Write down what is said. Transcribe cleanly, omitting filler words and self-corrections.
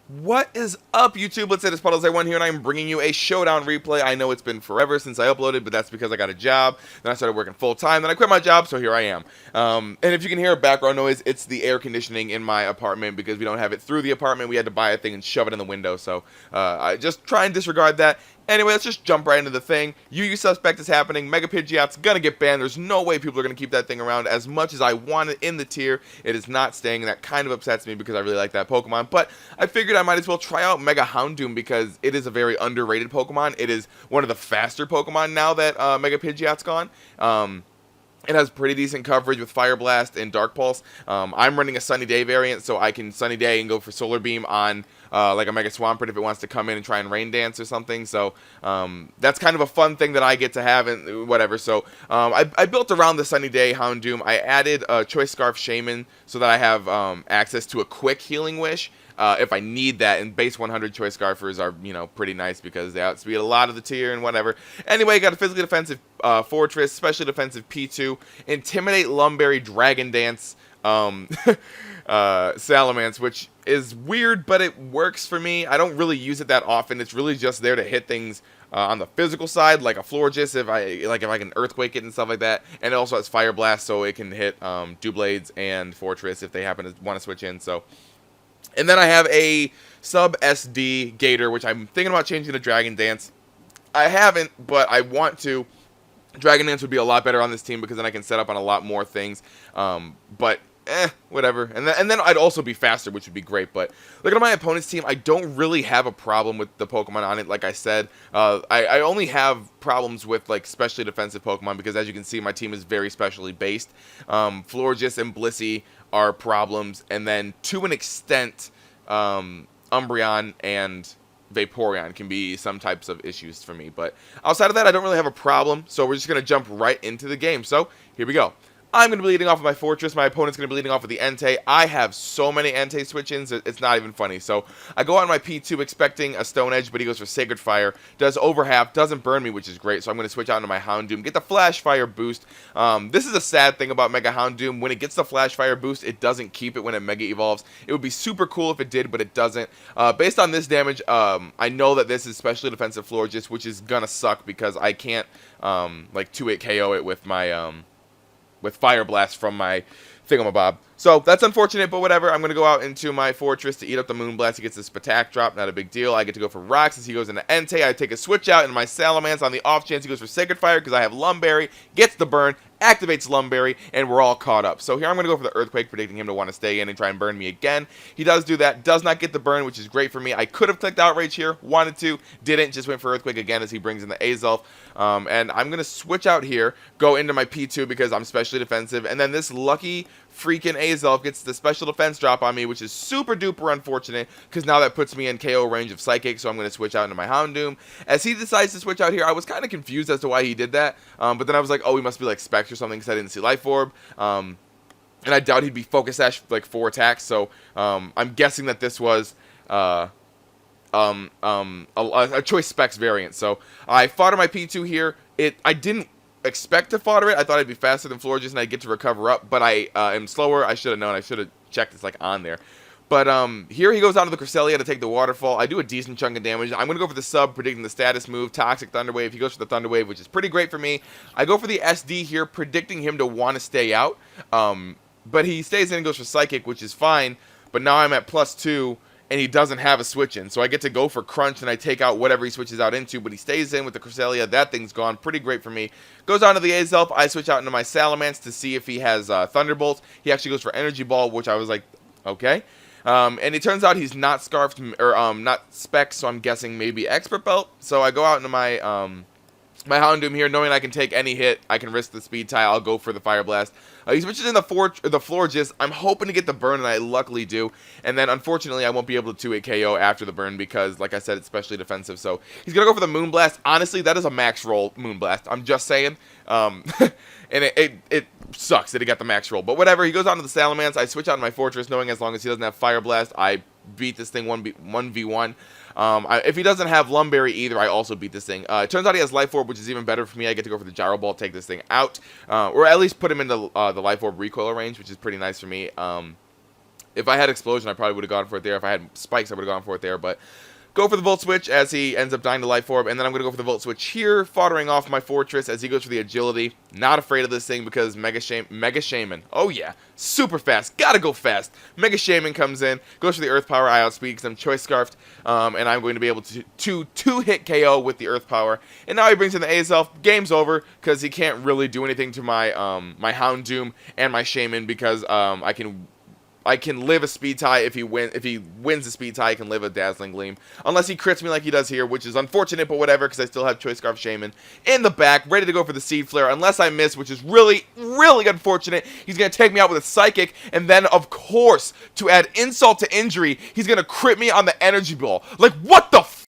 What is up, YouTube? Let's say this Puddles1 here, and I'm bringing you a Showdown replay. I know it's been forever since I uploaded, but that's because I got a job. Then I started working full-time. Then I quit my job, so here I am. And if you can hear background noise, it's the air conditioning in my apartment because we don't have it through the apartment. We had to buy a thing and shove it in the window, so I just try and disregard that. Anyway, let's just jump right into the thing. You suspect is happening. Mega Pidgeot's gonna get banned. There's no way people are gonna keep that thing around as much as I want it in the tier. It is not staying, and that kind of upsets me because I really like that Pokemon. But I figured I might as well try out Mega Houndoom because it is a very underrated Pokemon. It is one of the faster Pokemon now that Mega Pidgeot's gone. It has pretty decent coverage with Fire Blast and Dark Pulse. I'm running a Sunny Day variant, so I can Sunny Day and go for Solar Beam on like a Mega Swampert if it wants to come in and try and Rain Dance or something. So that's kind of a fun thing that I get to have and whatever. So I built around the Sunny Day Houndoom. I added a Choice Scarf Shaman so that I have access to a quick Healing Wish. If I need that, and base 100 Choice Scarfers are, you know, pretty nice because they outspeed a lot of the tier and whatever. Anyway, got a physically defensive Fortress, specially defensive P2, Intimidate, Lumberry, Dragon Dance, Salamence, which is weird, but it works for me. I don't really use it that often. It's really just there to hit things on the physical side, like a Florges, if I can Earthquake it and stuff like that. And it also has Fire Blast, so it can hit Doublades and Fortress if they happen to want to switch in. So. And then I have a sub SD Gator, which I'm thinking about changing to Dragon Dance. I haven't, but I want to. Dragon Dance would be a lot better on this team because then I can set up on a lot more things. But whatever. And then I'd also be faster, which would be great. But looking at my opponent's team, I don't really have a problem with the Pokemon on it. Like I said, I only have problems with like specially defensive Pokemon because, as you can see, my team is very specially based. Florges and Blissey are problems, and then to an extent, Umbreon and Vaporeon can be some types of issues for me. But outside of that, I don't really have a problem, so we're just going to jump right into the game. So here we go. I'm going to be leading off with my Fortress. My opponent's going to be leading off with the Entei. I have so many Entei switch-ins, it's not even funny. So I go on my P2 expecting a Stone Edge, but he goes for Sacred Fire. Does over half, doesn't burn me, which is great. So I'm going to switch out into my Houndoom, get the Flash Fire boost. This is a sad thing about Mega Houndoom. When it gets the Flash Fire boost, it doesn't keep it when it Mega Evolves. It would be super cool if it did, but it doesn't. Based on this damage, I know that this is specially defensive Florges, which is going to suck because I can't like 2-8 KO it with my... with Fire Blast from my thingamabob. So that's unfortunate, but whatever. I'm going to go out into my Fortress to eat up the Moonblast. He gets this Spatak drop, not a big deal. I get to go for Rocks as he goes into Entei. I take a switch out into my Salamence on the off chance he goes for Sacred Fire because I have Lumberry, gets the burn, activates Lumberry, and we're all caught up. So here I'm going to go for the Earthquake, predicting him to want to stay in and try and burn me again. He does do that, does not get the burn, which is great for me. I could have clicked Outrage here, wanted to, didn't, just went for Earthquake again as he brings in the Azelf. And I'm going to switch out here, go into my P2 because I'm specially defensive, and then this lucky freaking Azelf gets the special defense drop on me, which is super duper unfortunate because now that puts me in KO range of Psychic, so I'm going to switch out into my Houndoom. As he decides to switch out here, I was kind of confused as to why he did that, but then I was like, oh, he must be like Specs or something because I didn't see Life Orb. And I doubt he'd be Focus Sash like 4 attacks, so I'm guessing that this was a Choice Specs variant. So I fought on my P2 here. I didn't expect to fodder it. I thought I'd be faster than Florges and I'd get to recover up, but I am slower. I should have known. I should have checked this like on there. But here he goes out of the Cresselia to take the Waterfall. I do a decent chunk of damage. I'm going to go for the sub, predicting the status move, Toxic Thunder Wave. He goes for the Thunder Wave, which is pretty great for me. I go for the SD here, predicting him to want to stay out. But he stays in and goes for Psychic, which is fine. But now I'm at +2, and he doesn't have a switch in. So I get to go for Crunch, and I take out whatever he switches out into, but he stays in with the Cresselia. That thing's gone. Pretty great for me. Goes on to the Azelf. I switch out into my Salamence to see if he has Thunderbolt. He actually goes for Energy Ball, which I was like, okay. And it turns out he's not Scarfed, or not Specs, so I'm guessing maybe Expert Belt. So I go out into my my Houndoom here, knowing I can take any hit. I can risk the Speed Tie. I'll go for the Fire Blast. He switches in the Florges. I'm hoping to get the burn, and I luckily do. And then, unfortunately, I won't be able to 2-8 KO after the burn because, like I said, it's specially defensive. So he's going to go for the Moonblast. Honestly, that is a max roll Moonblast. I'm just saying. And it sucks that he got the max roll. But whatever. He goes on to the Salamence. I switch out to my Fortress, knowing as long as he doesn't have Fire Blast, I beat this thing 1v1. If he doesn't have Lumberry either, I also beat this thing. It turns out he has Life Orb, which is even better for me. I get to go for the Gyro Ball, take this thing out, or at least put him into the Life Orb recoil range, which is pretty nice for me. If I had Explosion, I probably would have gone for it there. If I had Spikes, I would have gone for it there. But go for the Volt Switch as he ends up dying to Life Orb. And then I'm going to go for the Volt Switch here, foddering off my Fortress as he goes for the Agility. Not afraid of this thing because Mega Shaman. Oh, yeah. Super fast. Gotta go fast. Mega Shaman comes in, goes for the Earth Power. I outspeed because I'm Choice Scarfed. And I'm going to be able to two-hit KO with the Earth Power. And now he brings in the Azelf. Game's over because he can't really do anything to my my Houndoom and my Shaman because I can live a speed tie if he wins the speed tie. I can live a Dazzling Gleam. Unless he crits me like he does here, which is unfortunate, but whatever, because I still have Choice Scarf Shaman in the back, ready to go for the Seed Flare. Unless I miss, which is really, really unfortunate. He's going to take me out with a Psychic, and then, of course, to add insult to injury, he's going to crit me on the Energy Ball. Like, what the f***?